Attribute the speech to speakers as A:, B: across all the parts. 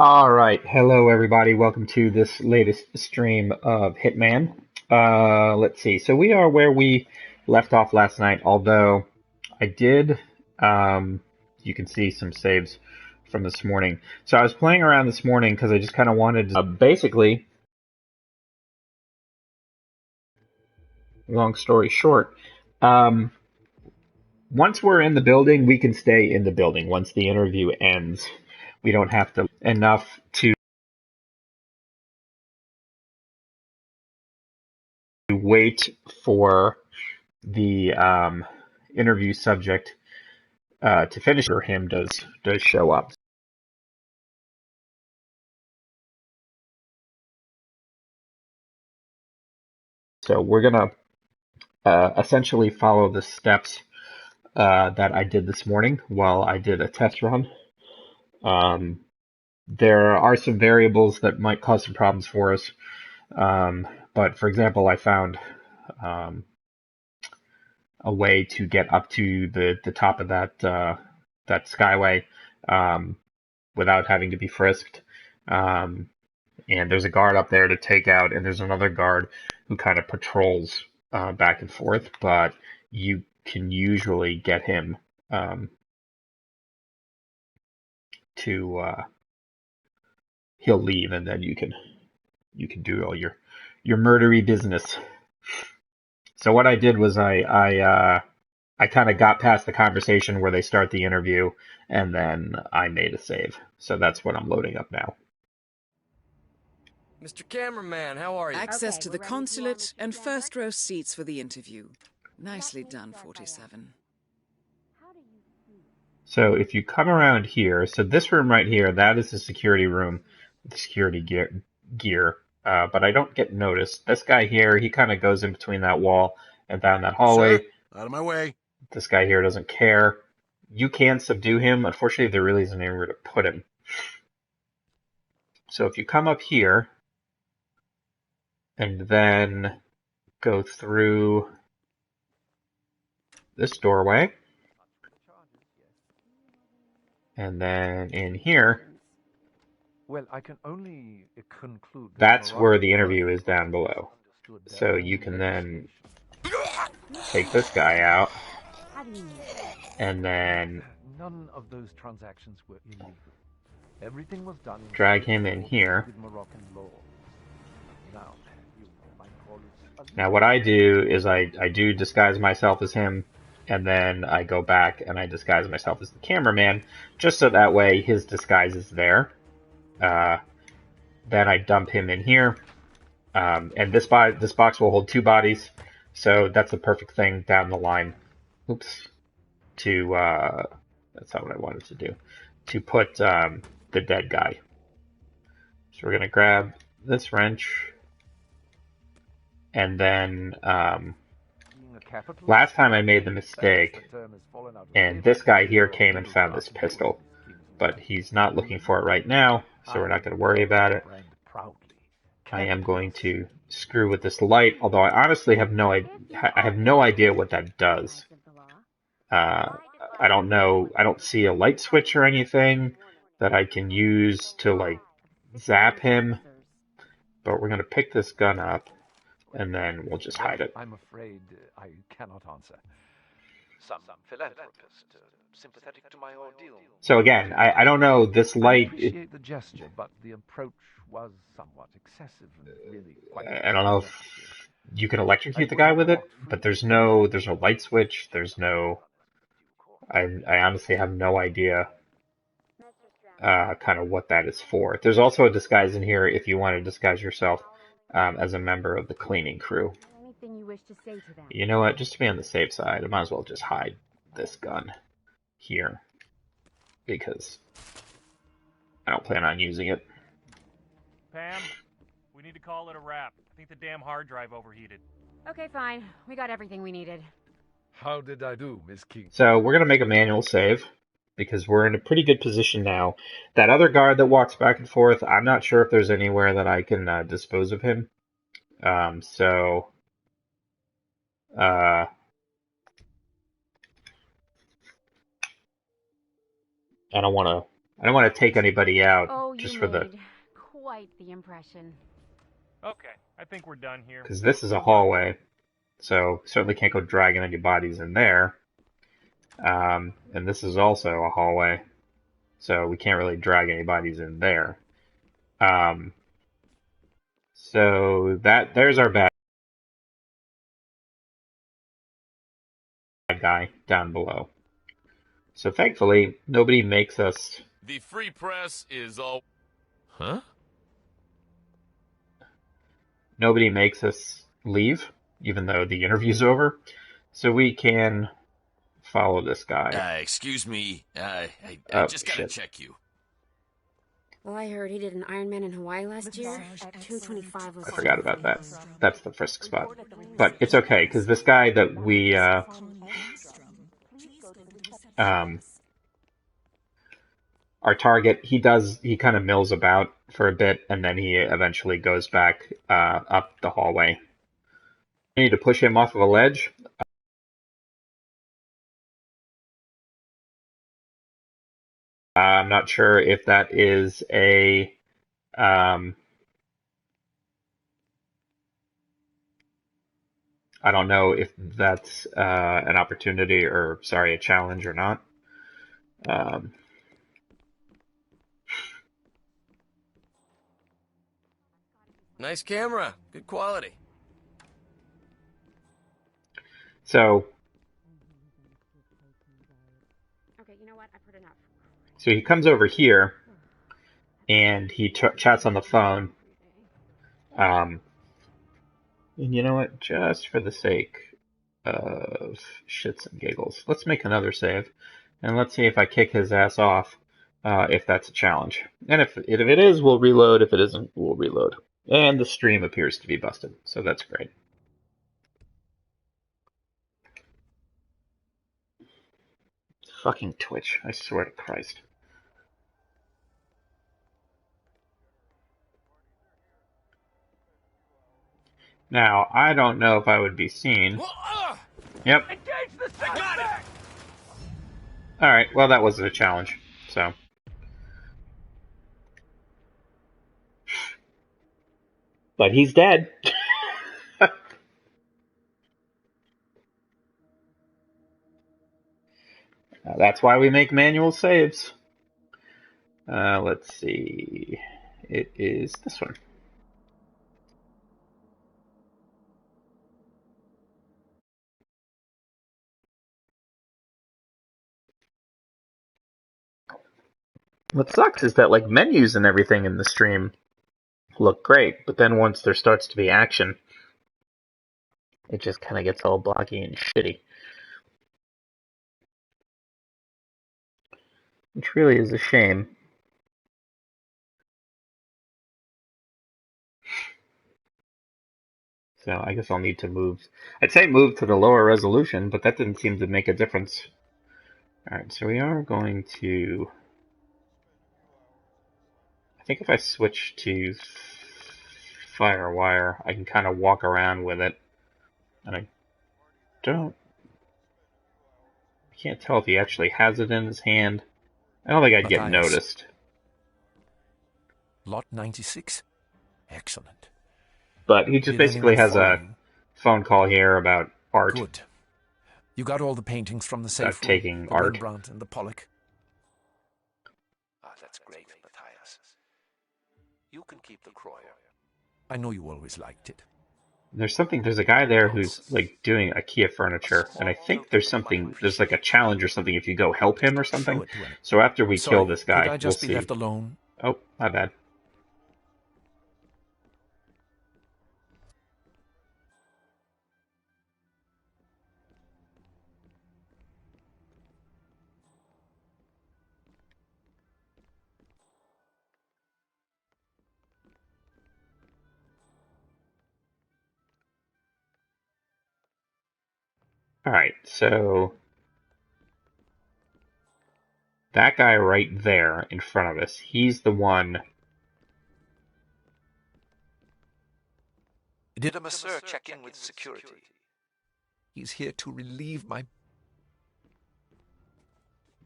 A: All right, hello everybody. Welcome to this latest stream of Hitman. Let's see. So we are where we left off last night, although I did, you can see some saves from this morning. So I was playing around this morning because I just kind of wanted to, basically, long story short, um, once we're in the building, we can stay in the building. Once the interview ends, we don't have to enough to wait for the interview subject to finish, or him does show up. So we're gonna essentially follow the steps that I did this morning while I did a test run. Um, there are some variables that might cause some problems for us, but for example, I found um, a way to get up to the top of that skyway without having to be frisked. And there's a guard up there to take out, and there's another guard who kind of patrols back and forth, but you can usually get him to he'll leave, and then you can do all your murdery business. So what I did was I kind of got past the conversation where they start the interview, and then I made a save. So that's what I'm loading up now.
B: Mr. Cameraman, how are you?
C: Access to the consulate and first row seats for the interview. Nicely done, 47.
A: So if you come around here, so this room right here, that is the security room, the security gear. But I don't get noticed. This guy here, he kind of goes in between that wall and down that hallway.
D: Sir, out of my way.
A: This guy here doesn't care. You can subdue him. Unfortunately, there really isn't anywhere to put him. So if you come up here and then go through this doorway, and then in here,
E: well, I can only conclude
A: that's where the interview is down below. So you can then take this guy out, and then
E: none of those transactions were illegal. Everything was done
A: drag him in here.
E: with Moroccan law. Now, you might call it
A: Now what I do is I do disguise myself as him, and then I go back and I disguise myself as the cameraman, just so that way his disguise is there. Then I dump him in here, and this box will hold two bodies, so that's the perfect thing down the line. Oops. That's not what I wanted to do. To put the dead guy. So we're gonna grab this wrench, and then last time I made the mistake, and this guy here came and found this pistol, but he's not looking for it right now, so we're not going to worry about it. I am going to screw with this light, although I honestly have no idea what that does. I don't know. I don't see a light switch or anything that I can use to like zap him, but we're going to pick this gun up, and then we'll just hide it.
E: I'm afraid I cannot answer. Some philanthropist, sympathetic to my ordeal.
A: So again, I don't know, this
E: I
A: light,
E: appreciate the gesture, but the approach was somewhat excessive and really quite.
A: I don't know if you can electrocute the guy with it, but there's no light switch, there's no, I honestly have no idea kind of what that is for. There's also a disguise in here if you want to disguise yourself as a member of the cleaning crew.
F: Anything you wish to say to them?
A: You know what, just to be on the safe side, I might as well just hide this gun here, because I don't plan on using it.
G: Pam, we need to call it a wrap. I think the damn hard drive overheated.
F: Okay, fine. We got everything we needed.
D: How did I do, Miss King?
A: So we're going to make a manual save, because we're in a pretty good position now. That other guard that walks back and forth, I'm not sure if there's anywhere that I can dispose of him. I don't want to I don't want to take anybody out
F: Oh,
A: just
F: you
A: for
F: made quite the impression.
G: Okay, I think we're done here.
A: because this is a hallway, so certainly can't go dragging any bodies in there. And this is also a hallway, so we can't really drag any bodies in there. So there's our bad guy down below. So thankfully, nobody makes us.
B: The free press is all. Huh?
A: Nobody makes us leave, even though the interview's over. So we can follow this guy.
B: Excuse me. I
A: Oh,
B: just gotta
A: shit.
B: check you.
H: Well, I heard he did an Ironman in Hawaii last year. 225 was
A: I forgot about that. That's the frisk spot. But it's okay, because this guy that we, our target, he kind of mills about for a bit, and then he eventually goes back up the hallway. We need to push him off of a ledge. I'm not sure if that is a I don't know if that's an opportunity or, sorry, a challenge or not.
B: Nice camera. Good quality.
A: So
F: Okay, you know what? I've heard enough.
A: he comes over here and he chats on the phone. And you know what? Just for the sake of shits and giggles, let's make another save. And let's see if I kick his ass off, if that's a challenge. And if it is, we'll reload. If it isn't, we'll reload. And the stream appears to be busted, so that's great. Fucking Twitch, I swear to Christ. Now, I don't know if I would be seen. Yep.
B: I got it!
A: Alright, well, that wasn't a challenge, so. But he's dead. That's why we make manual saves. Let's see. It is this one. What sucks is that, like, menus and everything in the stream look great, but then once there starts to be action, it just kind of gets all blocky and shitty. Which really is a shame. So I guess I'll need to move. I'd say move to the lower resolution, but that didn't seem to make a difference. Alright, so we are going to... I think if I switch to Firewire, I can kind of walk around with it. And I can't tell if he actually has it in his hand. I don't think I'd get noticed.
E: Lot 96. Excellent.
A: But he just basically has a phone call here about art.
E: Good. You got all the paintings from the safe room?
A: Taking
E: the
A: art.
E: Rembrandt and the Pollock? Ah, that's great, Matthias. You can keep the Croyer. I know you always liked it.
A: There's a guy there who's like doing IKEA furniture, and I think there's like a challenge or something if you go help him or something. So after we kill this guy,
E: could I just
A: we'll
E: be
A: see.
E: left alone?
A: Oh, my bad. Alright, so that guy right there in front of us, he's the one.
E: Did a masseur check in with security? He's here to relieve my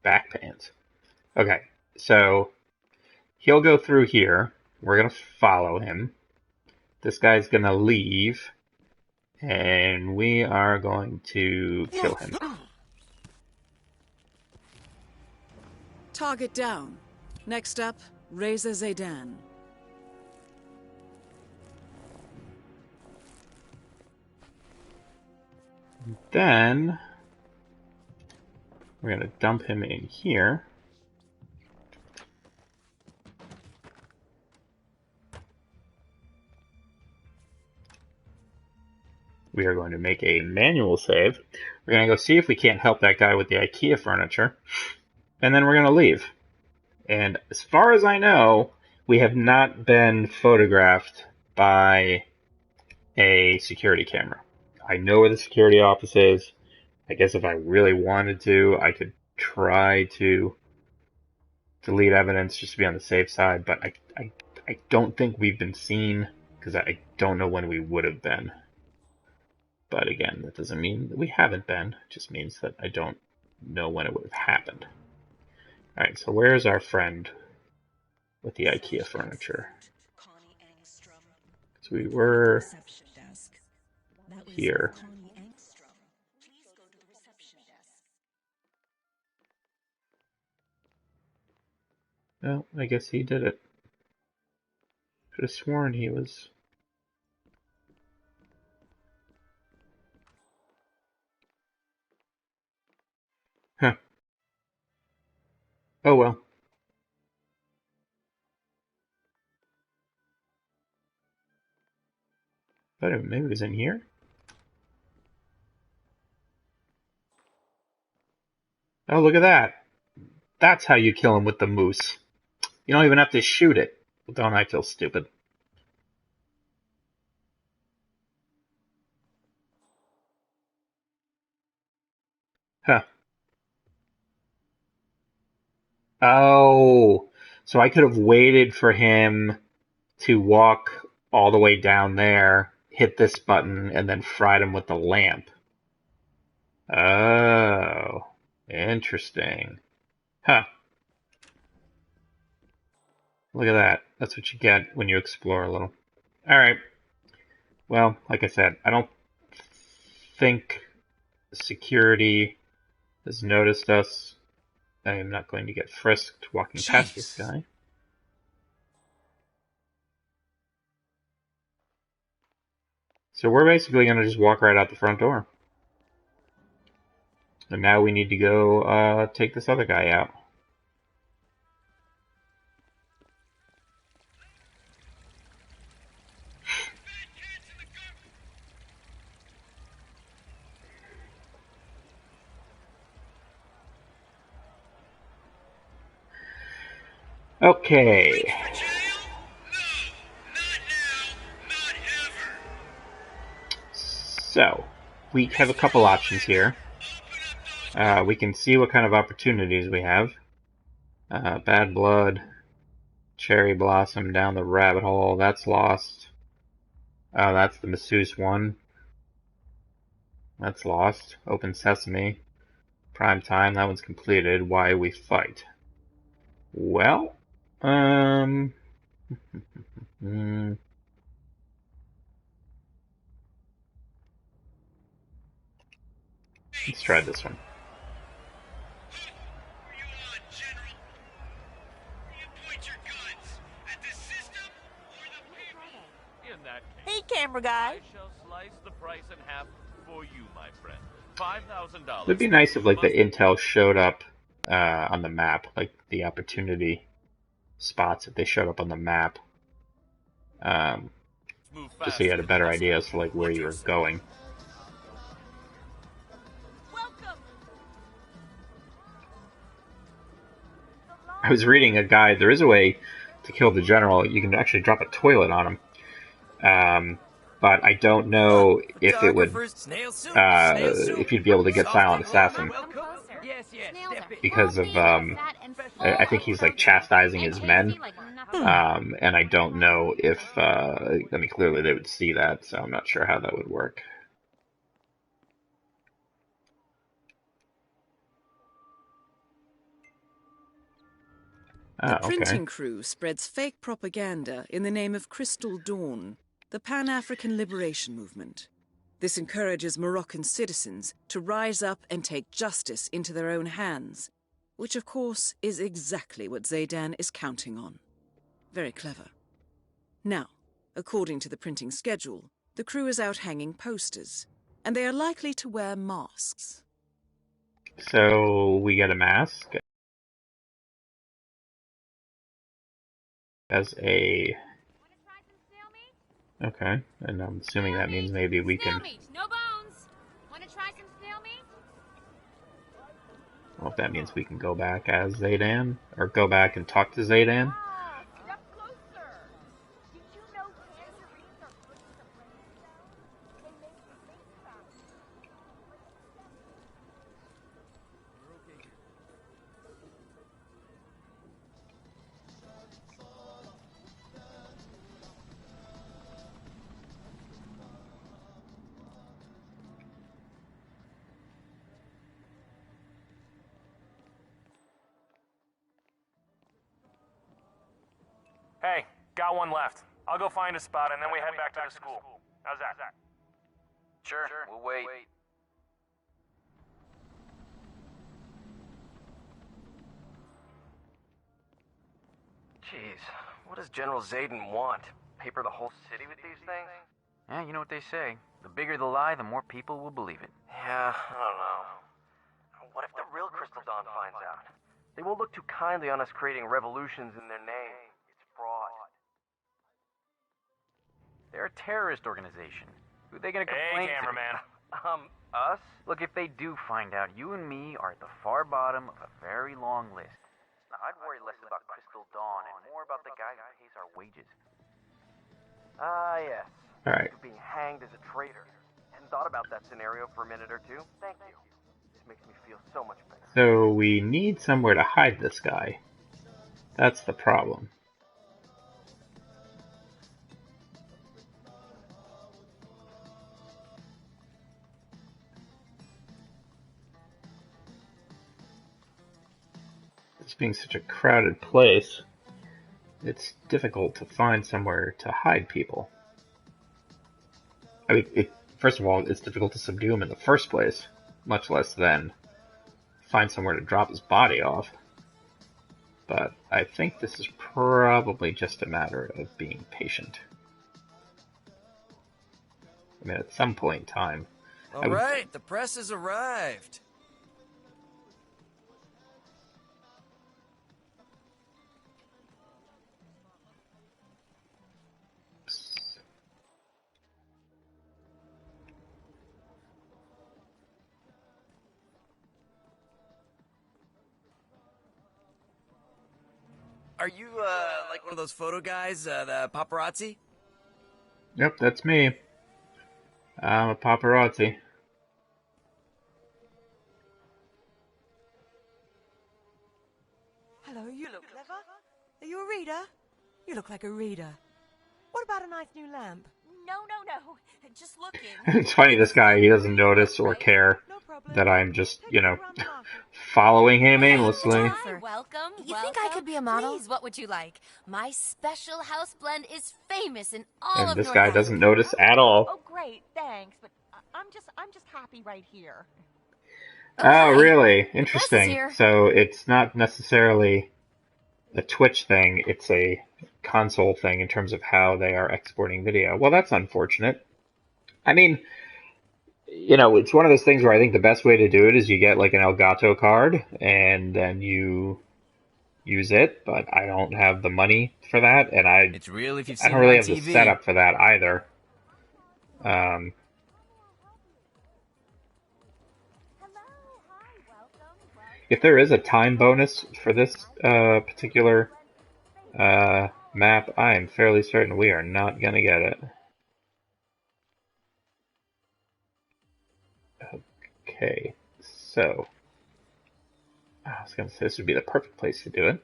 A: back pains. Okay, So he'll go through here. We're gonna follow him. This guy's gonna leave, and we are going to kill him.
C: Target down. Next up, Reza Zaydan.
A: Then we're gonna dump him in here. We are going to make a manual save. We're going to go see if we can't help that guy with the IKEA furniture. And then we're going to leave. And as far as I know, we have not been photographed by a security camera. I know where the security office is. I guess if I really wanted to, I could try to delete evidence just to be on the safe side. But I don't think we've been seen, because I don't know when we would have been. But again, that doesn't mean that we haven't been. It just means that I don't know when it would have happened. Alright, so where's our friend with the IKEA furniture? So we were here. Well, I guess he did it. Could have sworn he was... Huh. Oh well. But maybe it was in here? Oh, look at that. That's how you kill him with the moose. You don't even have to shoot it. Don't I feel stupid? Huh. Oh, so I could have waited for him to walk all the way down there, hit this button, and then fried him with the lamp. Oh, interesting. Huh. Look at that. That's what you get when you explore a little. Alright. Well, like I said, I don't think security has noticed us. I am not going to get frisked walking past this guy. So we're basically going to just walk right out the front door. And now we need to go take this other guy out. Okay. So, we have a couple options here. We can see what kind of opportunities we have. Bad blood, cherry blossom down the rabbit hole, that's lost. Oh, that's the masseuse one. That's lost. Open sesame. Prime time, that one's completed. Why we fight. Well, let's try this one.
I: Hey, camera guy.
B: I shall slice the price in half for you, my friend. $5,000.
A: It would be nice if, like, the intel showed up on the map, like the opportunity spots, if they showed up on the map, just so you had a better idea as to, like, where you were going. I was reading a guide. There is a way to kill the general. You can actually drop a toilet on him. But I don't know if it would, if you'd be able to get Silent Assassin. Because of, I think he's, like, chastising his men. And I don't know if, I mean, clearly they would see that, so I'm not sure how that would work.
C: The
A: okay.
C: printing crew spreads fake propaganda in the name of Crystal Dawn, the Pan-African Liberation Movement. This encourages Moroccan citizens to rise up and take justice into their own hands, which of course is exactly what Zaydan is counting on. Very clever. Now, according to the printing schedule, the crew is out hanging posters, and they are likely to wear masks.
A: So we get a mask as a... Okay, and I'm assuming that means maybe we can...
F: No bones. Want to try some snail meat?
A: Well, if that means we can go back as Zaydan, or go back and talk to Zaydan.
F: Step closer. Did you know tangerines are good for the brain cells? They make you think faster.
G: Hey, got one left. I'll go find a spot and then we head back to the school. How's that?
E: Sure, we'll wait.
J: Jeez, what does General Zayden want? Paper the whole city with these things?
K: Yeah, you know what they say. The bigger the lie, the more people will believe it.
J: Yeah, I don't know. What if the real Crystal Dawn finds out? They won't look too kindly on us creating revolutions in their name. It's fraud.
K: They're a terrorist organization. Who are they gonna complain
G: Hey, cameraman.
J: Us?
K: Look, if they do find out, you and me are at the far bottom of a very long list. Now, I'd worry less about Crystal Dawn and more about the guy who pays our wages.
J: Ah, yes.
A: Alright.
J: Being hanged as a traitor. Hadn't thought about that scenario for a minute or two. Thank you. This makes me feel so much better.
A: So we need somewhere to hide this guy. That's the problem. This being such a crowded place, it's difficult to find somewhere to hide people. I mean, first of all, it's difficult to subdue him in the first place, much less then find somewhere to drop his body off. But I think this is probably just a matter of being patient. I mean, at some point in time...
L: All right, the press has arrived. Are you, like one of those photo guys, the paparazzi?
A: Yep, that's me. I'm a paparazzi.
I: Hello, you look clever. Are you a reader? You look like a reader. What about a nice new lamp?
F: No. Just looking.
A: It's funny, this guy, he doesn't notice or care that I'm just, following him aimlessly.
F: Hi, welcome.
H: You think I could be a model?
F: Please, what would you like? My special house blend is famous in all of
A: And this
F: North
A: guy
F: Africa.
A: doesn't notice at all.
I: Oh, great, thanks, but I'm just happy right here.
A: Oh, really?
H: is
A: Interesting.
H: here.
A: So it's not necessarily a Twitch thing, it's a console thing in terms of how they are exporting video. Well, that's unfortunate. I mean, it's one of those things where I think the best way to do it is you get like an Elgato card and then you use it, but I don't have the money for that, and
L: It's real if you've
A: I
L: seen
A: don't
L: it
A: really
L: on
A: have the
L: TV.
A: setup for that either. If there is a time bonus for this particular map, I am fairly certain we are not going to get it. Okay, so I was going to say this would be the perfect place to do it,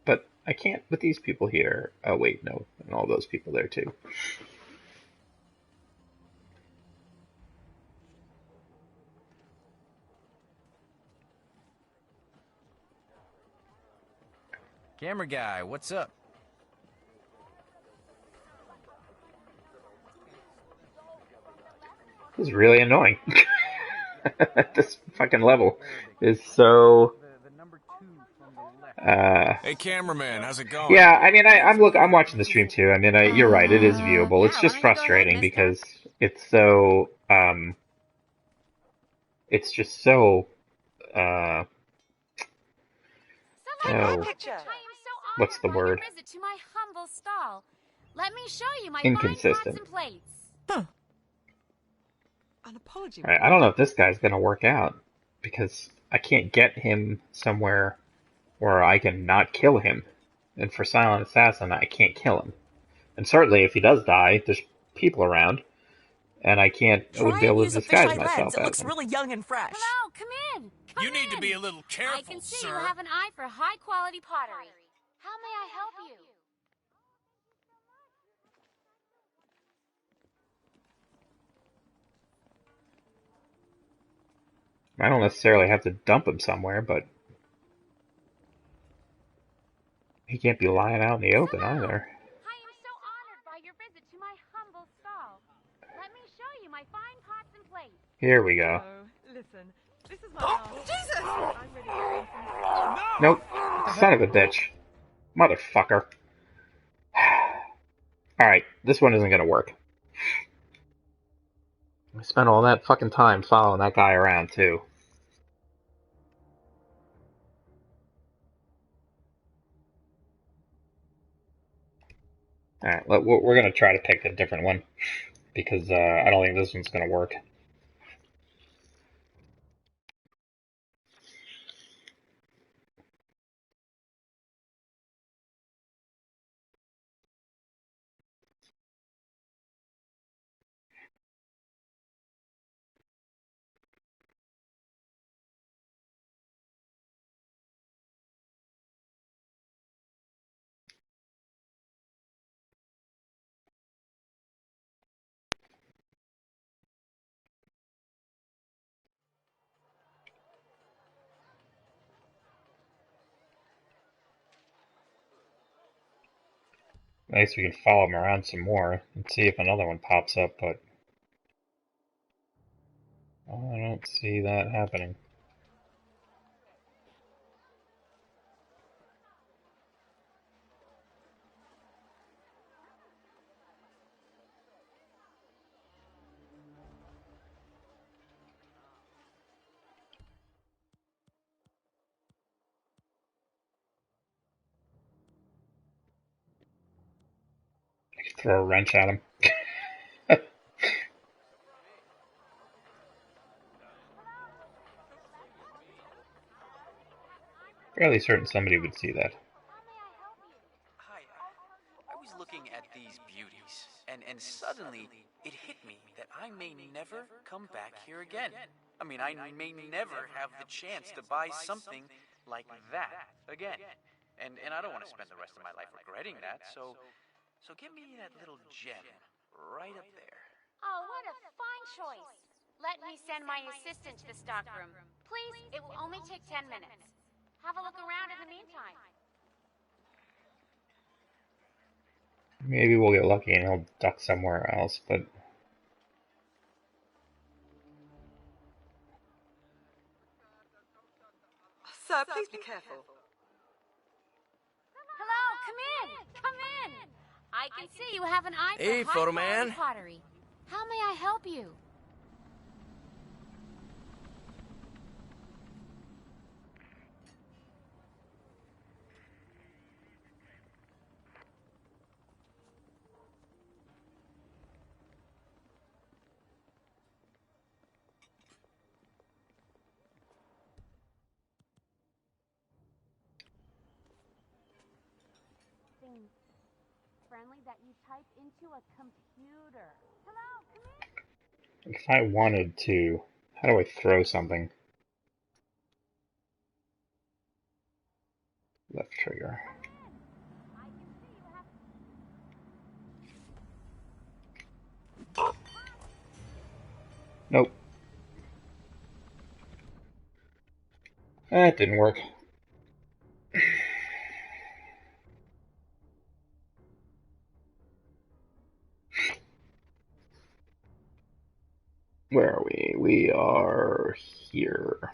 A: but I can't with these people here. Oh wait, no, and all those people there too.
L: Camera guy, what's up?
A: This is really annoying. This fucking level is so.
E: Hey, cameraman, how's it going?
A: Yeah, I mean, I'm watching the stream too. I mean, you're right. It is viewable. It's just frustrating because it's so. It's just so. Uh, oh, what's the word?
H: Visit to my humble stall. Let me show you my fine pots
A: Inconsistent.
H: and plates.
I: An apology.
A: All right, I don't know if this guy's gonna work out because I can't get him somewhere where I can not kill him. And for Silent Assassin, I can't kill him. And certainly, if he does die, there's people around, and I wouldn't be able to disguise myself
I: It
A: as
I: looks
A: him.
I: really young and fresh.
H: Hello, come in. Come
E: You need to be a little careful,
H: I can see
E: sir.
H: you have an eye for high-quality pottery. How may I help you?
A: I don't necessarily have to dump him somewhere, but he can't be lying out in the open either.
H: I am so honored by your visit to my humble stall. Let me show you my fine pots and plates.
A: Here we go.
I: Listen, this is my Jesus! I'm ready to
A: Nope. Son of a bitch. Motherfucker. Alright, this one isn't gonna work. I spent all that fucking time following that guy around, too. Alright, we're gonna try to pick a different one, because I don't think this one's gonna work. At least we can follow him around some more and see if another one pops up, but I don't see that happening. I could throw a wrench at him. Fairly certain somebody would see that.
K: Hi, I was looking at these beauties, and suddenly it hit me that I may never come back here again. I mean, I may never have the chance to buy something like that again. And I don't want to spend the rest of my life regretting that, so give me that little gem right up there.
H: Oh, what a fine choice. Let me send my assistant to the stockroom. Please, it will only take 10 minutes. Have a look around in the meantime.
A: Maybe we'll get lucky and he'll duck somewhere else, but...
I: Sir, please be careful.
H: Hello, come in. Come in. I can see you have an eye for
L: Hey, photo
H: high-quality
L: man.
H: pottery. How may I help you? Friendly that you type into a computer. Hello, come in.
A: If I wanted to... How do I throw something? Left trigger. Nope. That didn't work. Where are we? We are here.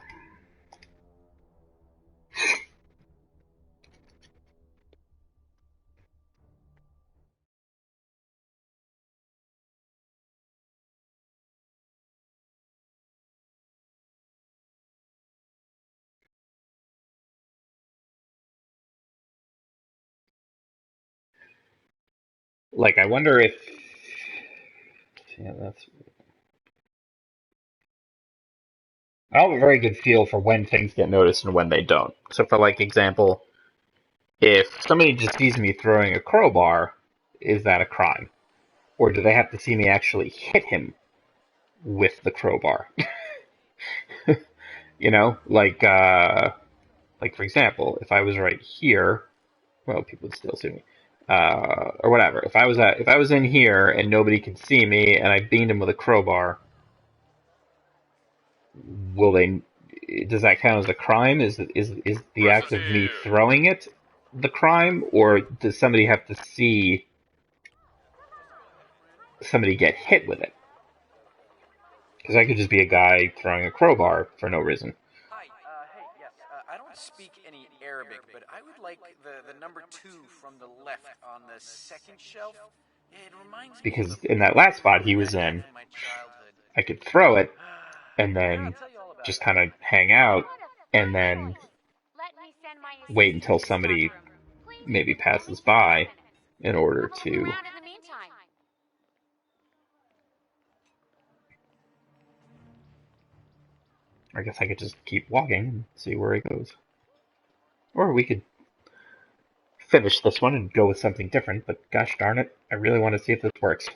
A: Like, I wonder if... Yeah, that's... I have a very good feel for when things get noticed and when they don't. So for, like, example, if somebody just sees me throwing a crowbar, is that a crime? Or do they have to see me actually hit him with the crowbar? You know, like for example, if I was right here, well, people would still see me, or whatever. If I was in here and nobody could see me, and I beamed him with a crowbar, will they? Does that count as a crime? Is the act of me throwing it the crime, or does somebody have to see somebody get hit with it? Because I could just be a guy throwing a crowbar for no reason.
K: Hi, hey, yes. I don't speak any Arabic, but I would like the number 2 from the left on the second shelf. It reminds me
A: Because
K: of
A: in that last spot he was
K: I had
A: in,
K: in my childhood.
A: I could throw it and
K: Yeah, I'll
A: then
K: tell you all about
A: just
K: it.
A: kind of hang out
H: What a
A: and
H: fun
A: then
H: choice. Let me send my
A: wait
H: assistant
A: until
H: to the
A: somebody
H: stockroom. Please, it
A: maybe
H: will only
A: passes
H: take 10
A: by
H: minutes.
A: in order
H: Have a look
A: to...
H: around in the meantime.
A: I guess I could just keep walking and see where it goes. Or we could finish this one and go with something different, but gosh darn it, I really want to see if this works.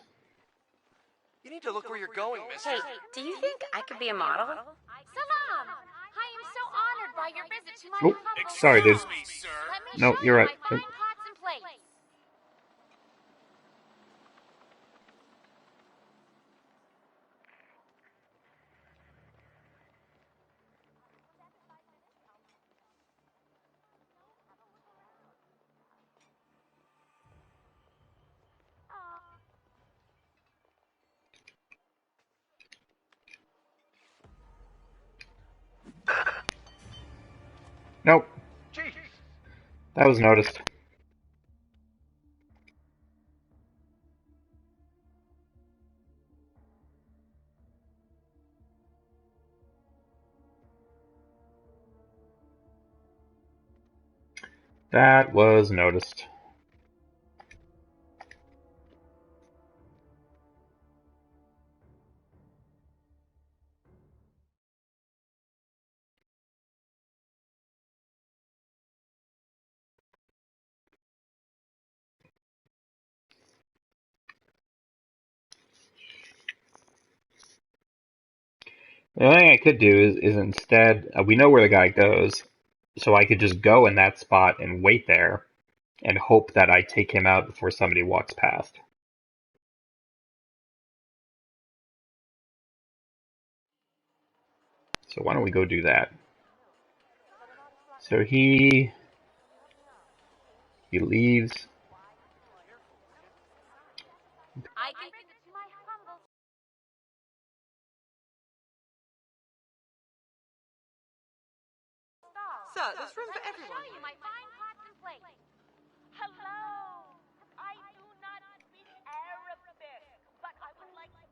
L: You need to look where you're going, mister.
H: Hey, do you think I could be a model? Salam! I am so honored by your visit to my
A: Oh,
H: humble
A: sorry, dude.
H: stall. Let me
A: No,
H: show
A: you're
H: you
A: right.
H: my fine pots and plates.
A: Nope,
J: Jeez.
A: that was noticed. That was noticed. The only thing I could do is instead, we know where the guy goes, so I could just go in that spot and wait there and hope that I take him out before somebody walks past. So why don't we go do that? So he leaves.
H: I can visit to my humble stall.
I: Sir, there's room for
H: Let me
I: everyone.
H: show you my fine pots and plates.
F: Hello. I do not speak Arabic, but I would like to...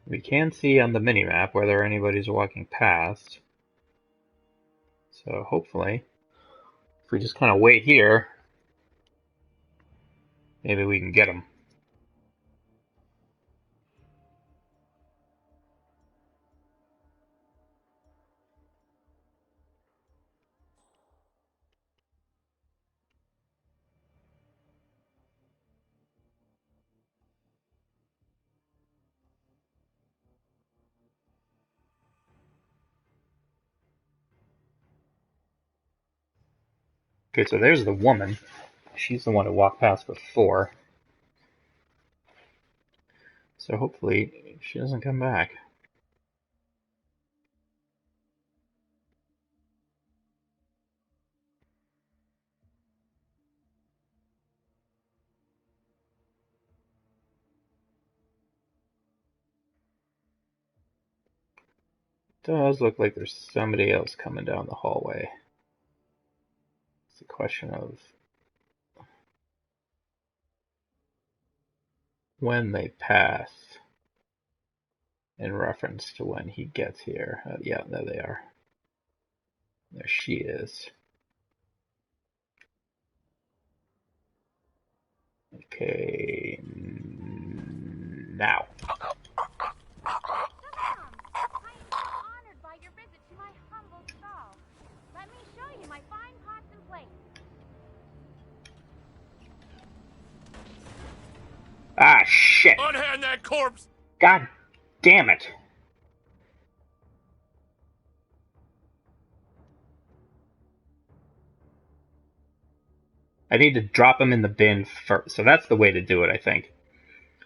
A: We can see on the mini-map whether anybody's walking past. So hopefully, if we just kind of wait here, maybe we can get them. Okay, so there's the woman. She's the one who walked past before. So hopefully she doesn't come back. Does look like there's somebody else coming down the hallway. It's a question of when they pass in reference to when he gets here. Yeah, there they are. There she is. Okay, now.
H: Honored by your visit to my humble stall. Let me show you my fine pots and plates.
A: Ah, shit!
D: Unhand that corpse!
A: God damn it! I need to drop him in the bin first. So that's the way to do it, I think.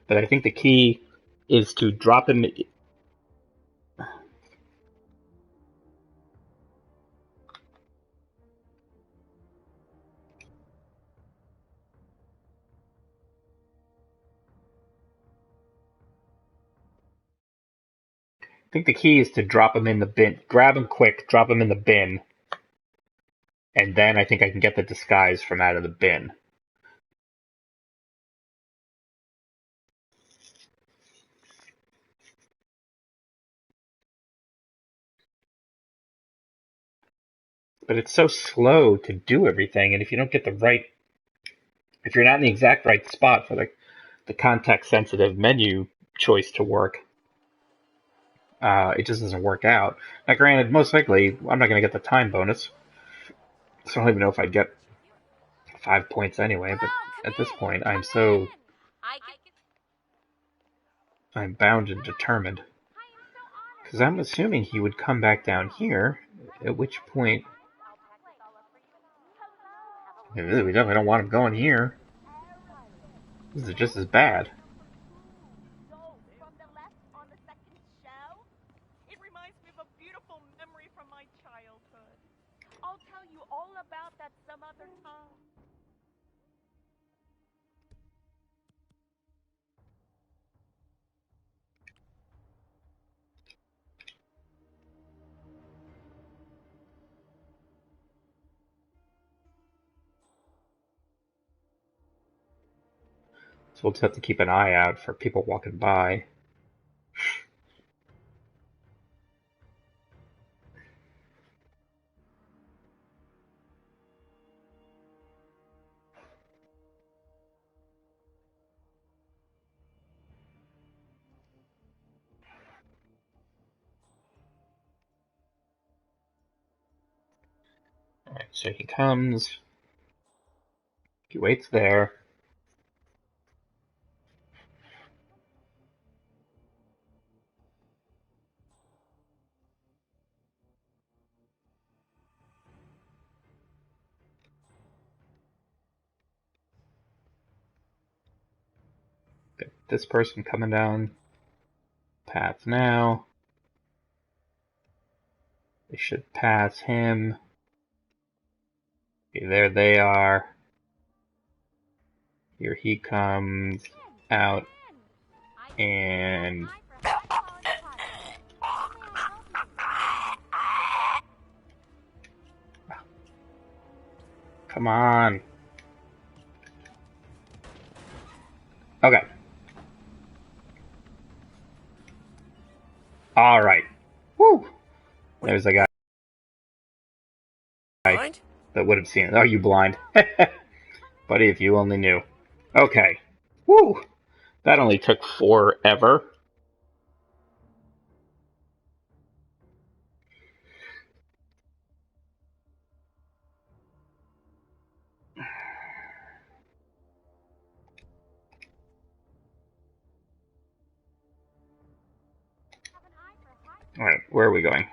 A: But I think the key is to drop him. I think the key is to drop him in the bin. Grab him quick, drop him in the bin, and then I think I can get the disguise from out of the bin. But it's so slow to do everything, and if you don't get the right, if you're not in the exact right spot for the context-sensitive menu choice to work, it just doesn't work out. Now, granted, most likely, I'm not going to get the time bonus, so I don't even know if I'd get 5 points anyway, but at this point, I'm bound and determined. Because I'm assuming he would come back down here, at which point, we definitely don't want him going here. This is just as bad.
F: So, from the left on the second shell, it reminds me of a beautiful memory from my childhood. I'll tell you all about that some other time.
A: So we'll just have to keep an eye out for people walking by. Alright, so he comes. He waits there. Got this person coming down path now. They should pass him. Okay, there they are. Here he comes out. And come on. Okay. Alright. Woo! There's a guy
L: Blind?
A: that would have seen it. Oh, you blind. Buddy, if you only knew. Okay. Woo! That only took forever. Alright, where are we going?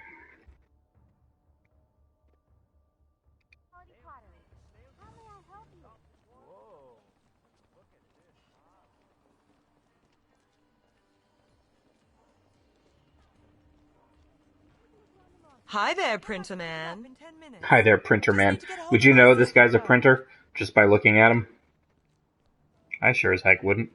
I: Hi there, printer man.
A: Hi there, printer man. Would you know this guy's a printer just by looking at him? I sure as heck wouldn't.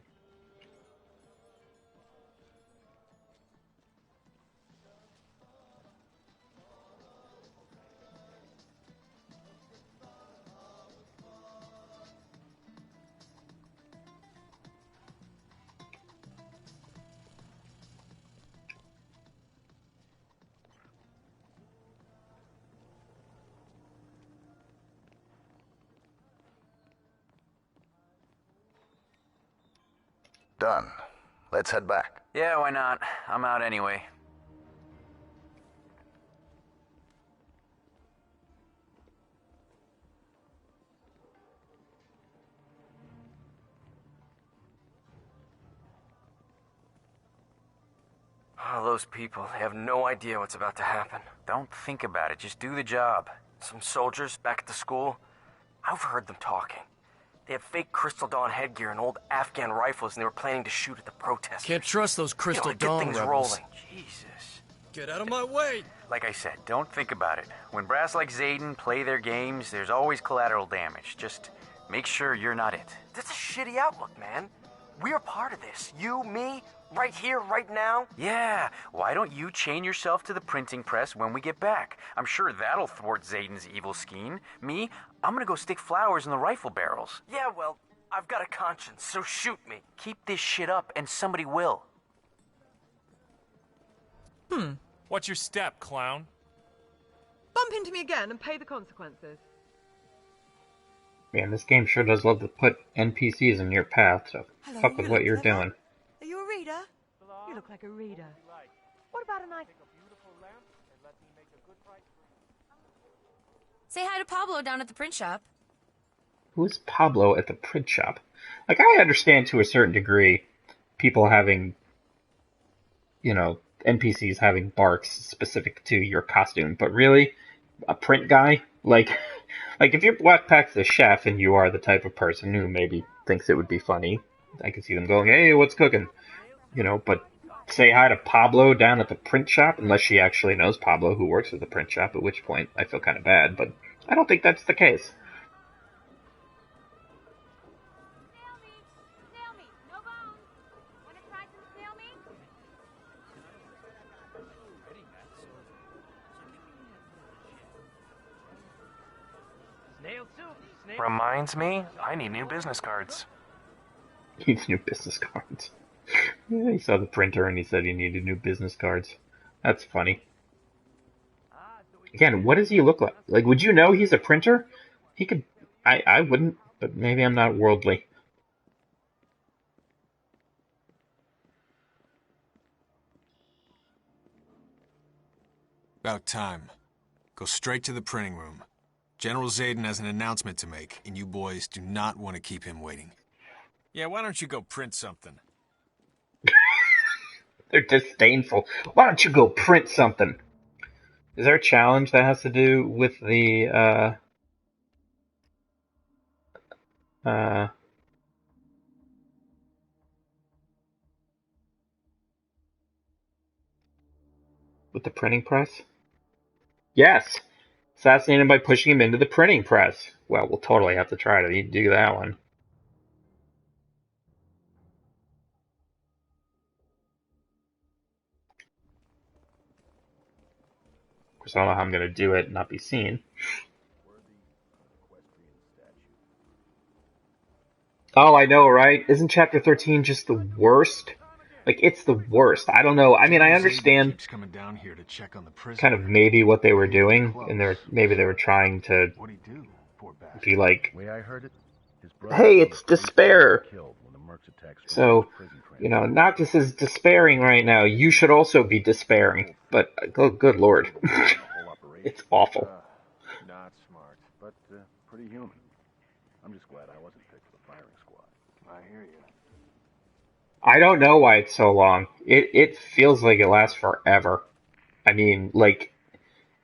M: Done. Let's head back.
K: Yeah, why not? I'm out anyway.
J: Oh, those people, they have no idea what's about to happen.
K: Don't think about it, just do the job.
J: Some soldiers back at the school, I've heard them talking. They have fake Crystal Dawn headgear and old Afghan rifles, and they were planning to shoot at the protesters.
L: Can't trust those Crystal Dawn
J: get things
L: rebels.
J: rolling. Jesus.
L: Get out of my way!
K: Like I said, don't think about it. When brass like Zayden play their games, there's always collateral damage. Just make sure you're not it.
J: That's a shitty outlook, man. We're part of this. You, me, right here, right now.
K: Yeah, why don't you chain yourself to the printing press when we get back? I'm sure that'll thwart Zayden's evil scheme. Me, I'm gonna go stick flowers in the rifle barrels.
J: Yeah, well, I've got a conscience, so shoot me.
K: Keep this shit up and somebody will.
G: What's your step, clown?
I: Bump into me again and pay the consequences.
A: Man, this game sure does love to put NPCs in your path, so
I: Hello,
A: fuck with
I: you
A: what
I: look
A: you're
I: clever.
A: doing.
I: Are you a reader? You look like a reader. What about a nice...
N: Say hi to Pablo down at the print shop.
A: Who's Pablo at the print shop? Like, I understand to a certain degree people having, you know, NPCs having barks specific to your costume, but really? A print guy? Like if your backpack's a chef and you are the type of person who maybe thinks it would be funny, I could see them going, hey, what's cooking? You know, but say hi to Pablo down at the print shop, unless she actually knows Pablo who works at the print shop, at which point I feel kind of bad, but I don't think that's the case.
H: Snail me, no bones. Wanna try some snail meat?
J: Snail soup.
E: Reminds me, I need new business cards.
A: He needs new business cards. Yeah, he saw the printer and he said he needed new business cards. That's funny. Again, what does he look like? Like, would you know he's a printer? He could... I wouldn't, but maybe I'm not worldly.
O: About time. Go straight to the printing room. General Zayden has an announcement to make, and you boys do not want to keep him waiting.
L: Yeah, why don't you go print something?
A: They're disdainful. Why don't you go print something? Is there a challenge that has to do with the, with the printing press? Yes! Assassinate him by pushing him into the printing press. Well, we'll totally have to try to do that one. Of course, I don't know how I'm going to do it and not be seen. Oh, I know, right? Isn't Chapter 13 just the worst? Like, it's the worst. I don't know. I mean, I understand
O: Coming down here to check on the prisoner.
A: kind of maybe what they were doing, and maybe they were trying to be like, hey, it's despair. So, you know, Noctis is despairing right now. You should also be despairing. But, good lord. It's awful.
M: Not smart, but pretty human. I'm just glad I wasn't picked for the firing squad. I hear you.
A: I don't know why it's so long. It feels like it lasts forever. I mean, like...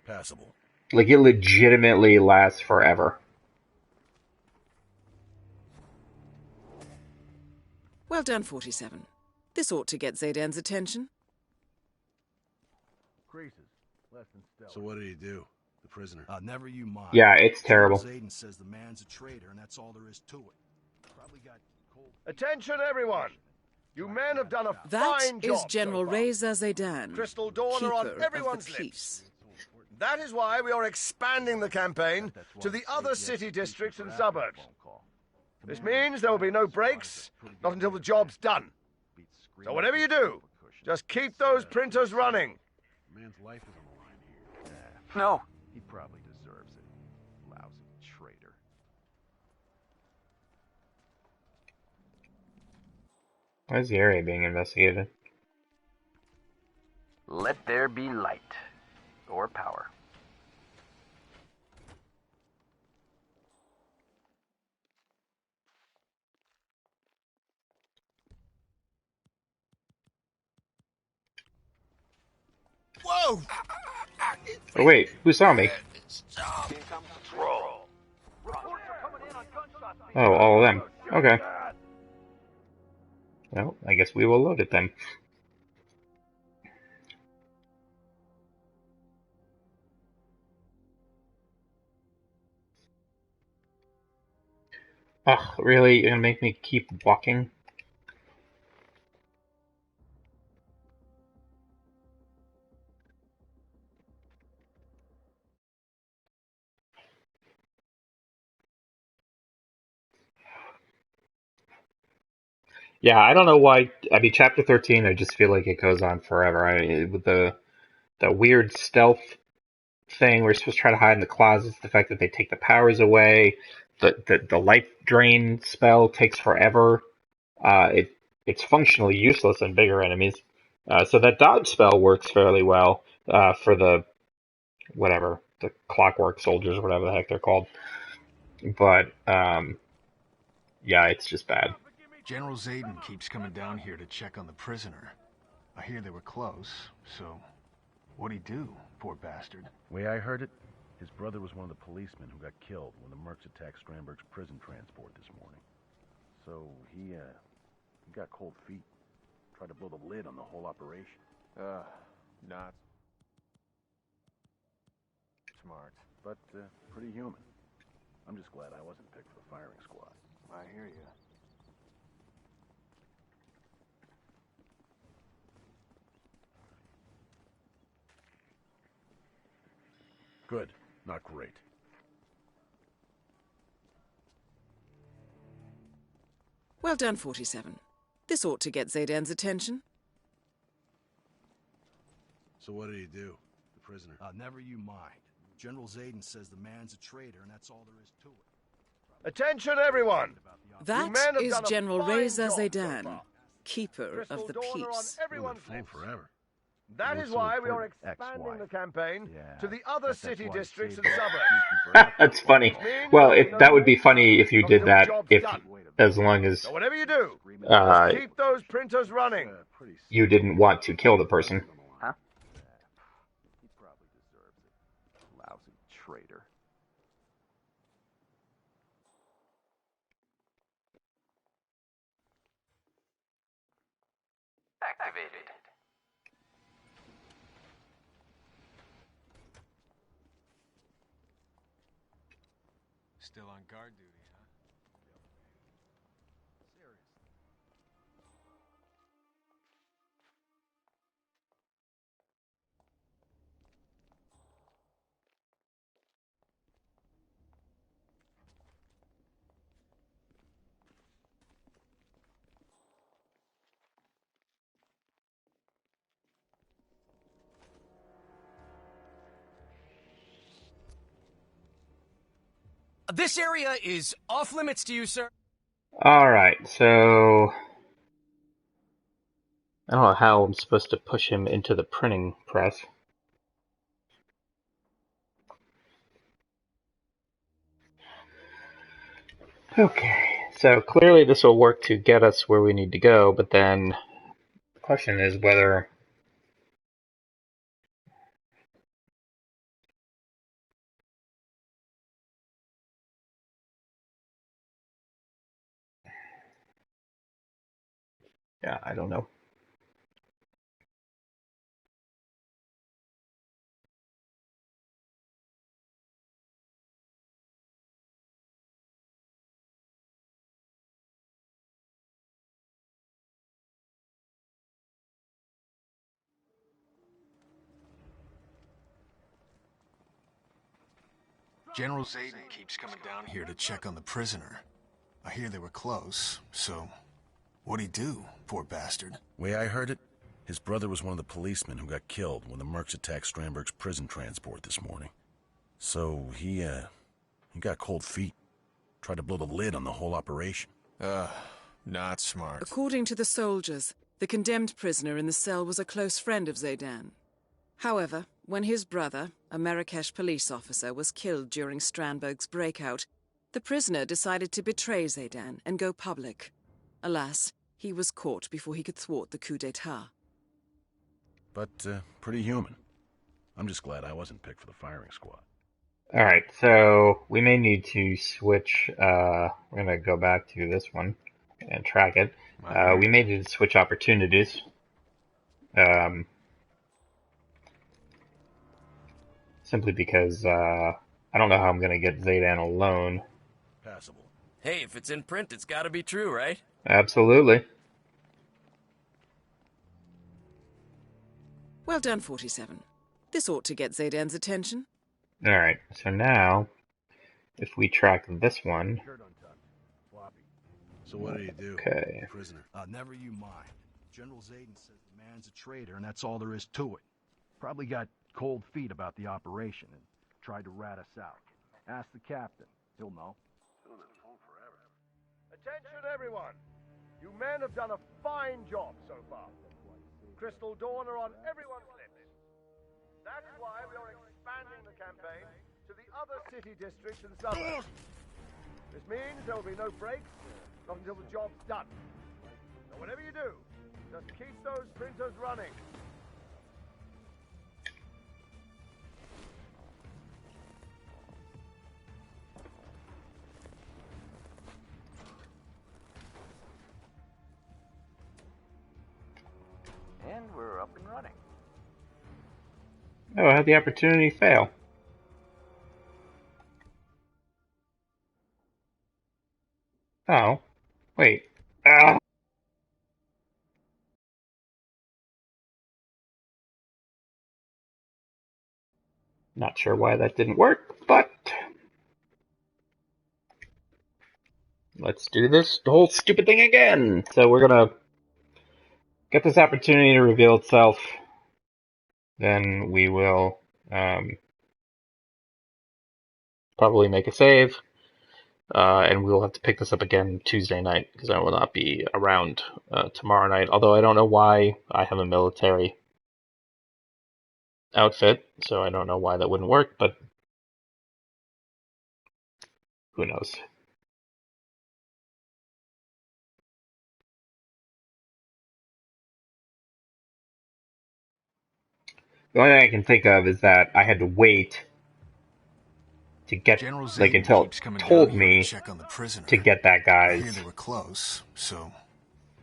O: Passable.
A: Like, it legitimately lasts forever.
C: Well done, 47. This ought to get Zayden's attention.
M: Creases.
D: So what did he do? The prisoner?
P: Never you mind.
A: Yeah, it's terrible.
P: General Zayden says the man's a traitor, and that's all there is to it. Probably got cold.
Q: Attention, everyone! You men have done a
C: That
Q: fine job
C: is General
Q: so far.
C: Reza Zaydan,
Q: Crystal Dawn are on
C: keeper
Q: everyone's
C: of the
Q: lips.
C: peace.
Q: That is why we are expanding the campaign to the other city districts and suburbs. This means there will be no breaks, not until the job's done. So whatever you do, just keep those printers running.
M: Man's life is on the line here.
K: No.
M: He probably deserves it. Lousy traitor.
A: Why is the area being investigated?
J: Let there be light. Or power.
P: Whoa!
A: Oh wait, who saw me? Oh, all of them. Okay. Well, I guess we will load it then. Ugh, really? You're gonna make me keep walking? Yeah, I don't know why. I mean, Chapter 13, I just feel like it goes on forever. With the weird stealth thing, we're supposed to try to hide in the closets. The fact that they take the powers away, the life drain spell takes forever. It's functionally useless on bigger enemies. So that dodge spell works fairly well for the clockwork soldiers, whatever the heck they're called. But yeah, it's just bad.
O: General Zayden keeps coming down here to check on the prisoner. I hear they were close, so what'd he do, poor bastard?
M: Way I heard it, his brother was one of the policemen who got killed when the mercs attacked Strandberg's prison transport this morning. So he got cold feet. Tried to blow the lid on the whole operation.
R: Not smart.
M: But pretty human. I'm just glad I wasn't picked for the firing squad.
R: I hear you.
M: Good, not great.
C: Well done, 47. This ought to get Zaydan's attention.
D: So what did he do? The prisoner?
P: Never you mind. General Zayden says the man's a traitor, and that's all there is to it.
Q: Attention, everyone!
C: That is General Reza Zaydan, keeper of the peace.
M: Forever.
Q: That is why we are expanding the campaign to the other city districts and suburbs.
A: That's funny. Well, that would be funny if you did that. As long as
Q: So whatever you do, keep those printers running.
A: you didn't want to kill the person.
J: Huh?
M: He probably deserves it. Lousy traitor.
J: Activated.
O: Still on guard duty, huh?
L: This area is off limits to you, sir.
A: Alright, so I don't know how I'm supposed to push him into the printing press. Okay, so clearly this will work to get us where we need to go, but then the question is whether yeah, I don't know.
O: General Zayden keeps coming down here to check on the prisoner. I hear they were close, so what'd he do, poor bastard?
M: Way I heard it, his brother was one of the policemen who got killed when the Mercs attacked Strandberg's prison transport this morning. So he got cold feet. Tried to blow the lid on the whole operation.
O: Not smart.
C: According to the soldiers, the condemned prisoner in the cell was a close friend of Zaydan. However, when his brother, a Marrakesh police officer, was killed during Strandberg's breakout, the prisoner decided to betray Zaydan and go public. Alas, he was caught before he could thwart the coup d'etat.
M: But, pretty human. I'm just glad I wasn't picked for the firing squad.
A: Alright, so we may need to switch, we're gonna go back to this one and track it. We may need to switch opportunities. Simply because, I don't know how I'm gonna get Zaydan alone.
L: Passable. Hey, if it's in print, it's gotta be true, right?
A: Absolutely.
C: Well done, 47. This ought to get Zaydan's attention.
A: Alright, so now, if we track this one...
D: So what did he do?
A: Okay.
D: Prisoner.
P: Never you mind. General Zayden says the man's a traitor, and that's all there is to it. Probably got cold feet about the operation and tried to rat us out. Ask the captain. He'll know.
Q: Attention, everyone. You men have done a fine job so far. Crystal Dawn are on everyone's lips. That's why we are expanding the campaign to the other city districts and suburbs. This means there will be no breaks, not until the job's done. So whatever you do, just keep those printers running.
R: And we're up and running.
A: Oh, I had the opportunity to fail. Oh. Wait. Ah. Not sure why that didn't work, but... let's do this whole stupid thing again! So we're gonna get this opportunity to reveal itself. Then we will probably make a save. And we will have to pick this up again Tuesday night, because I will not be around tomorrow night. Although I don't know why I have a military outfit, so I don't know why that wouldn't work, but who knows. The only thing I can think of is that I had to wait to get, like, until it told me to get that
O: I hear
A: guy's
O: they were close, so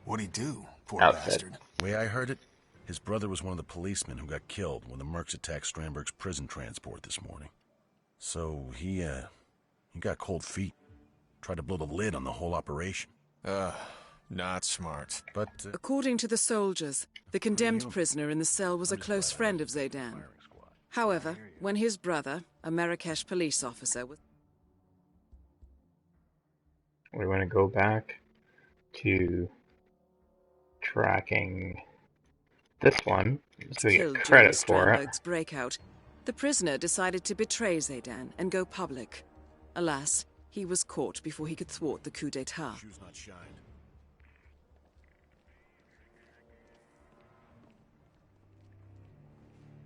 O: what'd he do, poor
A: outfit.
O: bastard?
M: Way I heard it, his brother was one of the policemen who got killed when the Mercs attacked Strandberg's prison transport this morning. So he got cold feet. Tried to blow the lid on the whole operation.
O: Not smart.
M: But,
C: According to the soldiers, the condemned prisoner in the cell was a close friend of Zaydan. However, when his brother, a Marrakesh police officer, was...
A: We're going to go back to tracking this one, so we get
C: killed during
A: credit for it.
C: Strandberg's breakout, the prisoner decided to betray Zaydan and go public. Alas, he was caught before he could thwart the coup d'etat.
M: Shoes not shined.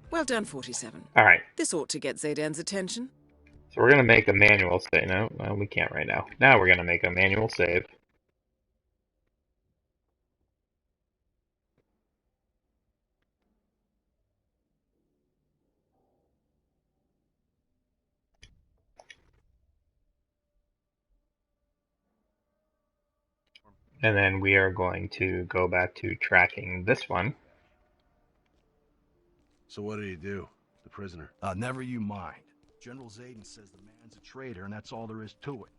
C: Well done, 47.
A: Alright,
C: This ought to get Zaydan's attention.
A: so we're going to make a manual save. No, we can't right now. Now we're going to make a manual save. And then we are going to go back to tracking this one.
D: So what did he do? The prisoner.
P: Never you mind. General Zayden says the man's a traitor, and that's all there is to it.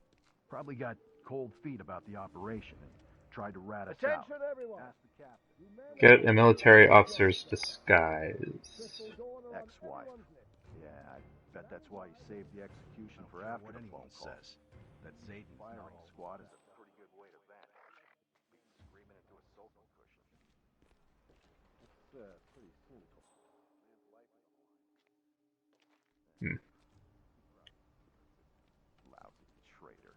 P: Probably got cold feet about the operation and tried to rat us out.
Q: Attention, everyone.
P: Ask the captain.
A: Get a military officer's disguise.
P: Ex-wife. Yeah, I
M: Bet that's why he saved the execution for after the phone call.
P: Says that Zayden's
M: Firing squad is a pretty good way to vanish. Screaming into a sofa cushion. It's pretty cynical. Man's life is on the line. Lousy traitor.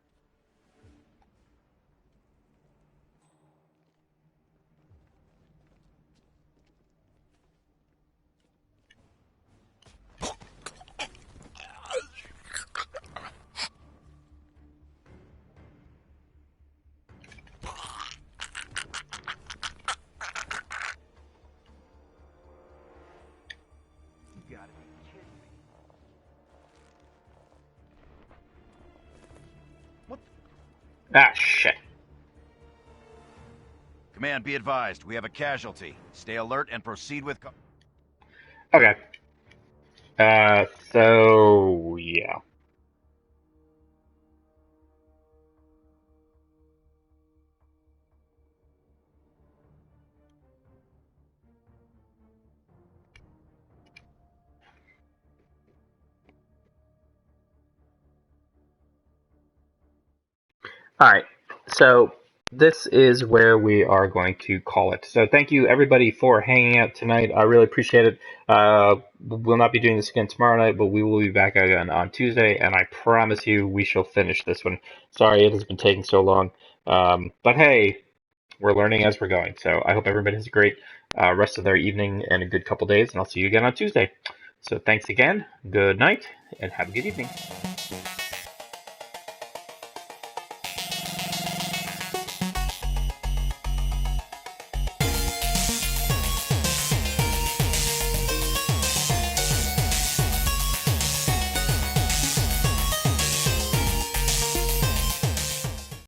P: You gotta be kidding me.
A: Ah, shit.
S: Command, be advised. We have a casualty. Stay alert and proceed with...
A: Okay. So, yeah. All right, so this is where we are going to call it. So thank you everybody for hanging out tonight. I really appreciate it. We'll not be doing this again tomorrow night, but we will be back again on Tuesday, and I promise you we shall finish this one. Sorry it has been taking so long, but hey, we're learning as we're going. So I hope everybody has a great rest of their evening and a good couple days, and I'll see you again on Tuesday. So thanks again, good night, and have a good evening.